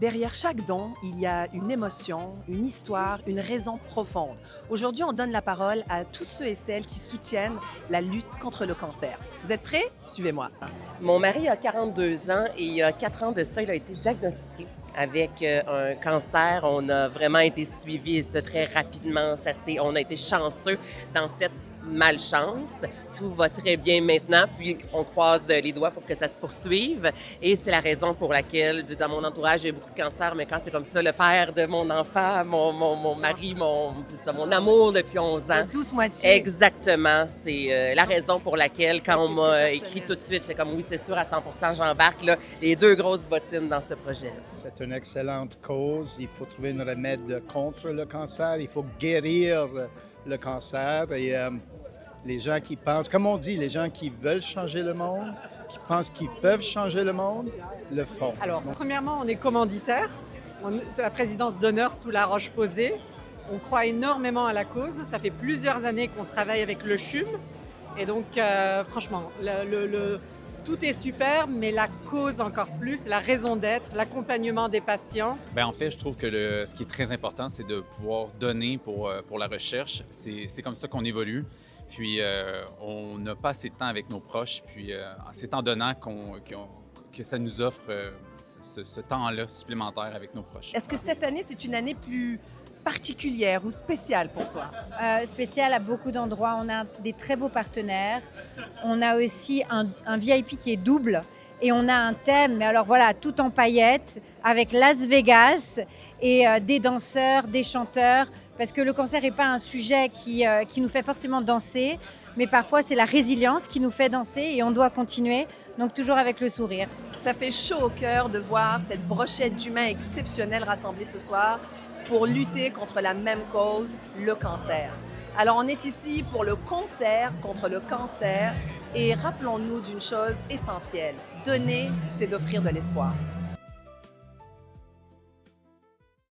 Derrière chaque don, il y a une émotion, une histoire, une raison profonde. Aujourd'hui, on donne la parole à tous ceux et celles qui soutiennent la lutte contre le cancer. Vous êtes prêts? Suivez-moi. Mon mari a 42 ans et il y a 4 ans de ça, il a été diagnostiqué avec un cancer. On a vraiment été suivis et ça très rapidement. On a été chanceux dans cette malchance. Tout va très bien maintenant, puis on croise les doigts pour que ça se poursuive. Et c'est la raison pour laquelle, dans mon entourage, il y a beaucoup de cancers, mais quand c'est comme ça, le père de mon enfant, mon mari, mon amour depuis 11 ans. Douce moitié. Exactement. C'est la raison pour laquelle, quand on m'a écrit tout de suite, j'étais comme oui, c'est sûr, à 100%, j'embarque là, les deux grosses bottines dans ce projet-là. C'est une excellente cause. Il faut trouver un remède contre le cancer. Il faut guérir le cancer. Et les gens qui pensent, comme on dit, les gens qui veulent changer le monde, qui pensent qu'ils peuvent changer le monde, le font. Alors, premièrement, on est commanditaire. C'est la présidence d'honneur sous la Roche-Posay. On croit énormément à la cause. Ça fait plusieurs années qu'on travaille avec le CHUM. Et donc, franchement, tout est super, mais la cause encore plus, la raison d'être, l'accompagnement des patients. En fait, je trouve que ce qui est très important, c'est de pouvoir donner pour la recherche. C'est comme ça qu'on évolue. Puis, on n'a pas assez de temps avec nos proches. Puis, c'est en donnant que ça nous offre ce temps-là supplémentaire avec nos proches. Est-ce que cette année, c'est une année plus particulière ou spéciale pour toi? Spécial à beaucoup d'endroits. On a des très beaux partenaires. On a aussi un VIP qui est double. Et on a un thème, mais alors voilà, tout en paillettes, avec Las Vegas et des danseurs, des chanteurs. Parce que le cancer n'est pas un sujet qui nous fait forcément danser, mais parfois c'est la résilience qui nous fait danser et on doit continuer, donc toujours avec le sourire. Ça fait chaud au cœur de voir cette brochette d'humains exceptionnels rassemblés ce soir pour lutter contre la même cause, le cancer. Alors on est ici pour le concert contre le cancer et rappelons-nous d'une chose essentielle, donner, c'est d'offrir de l'espoir.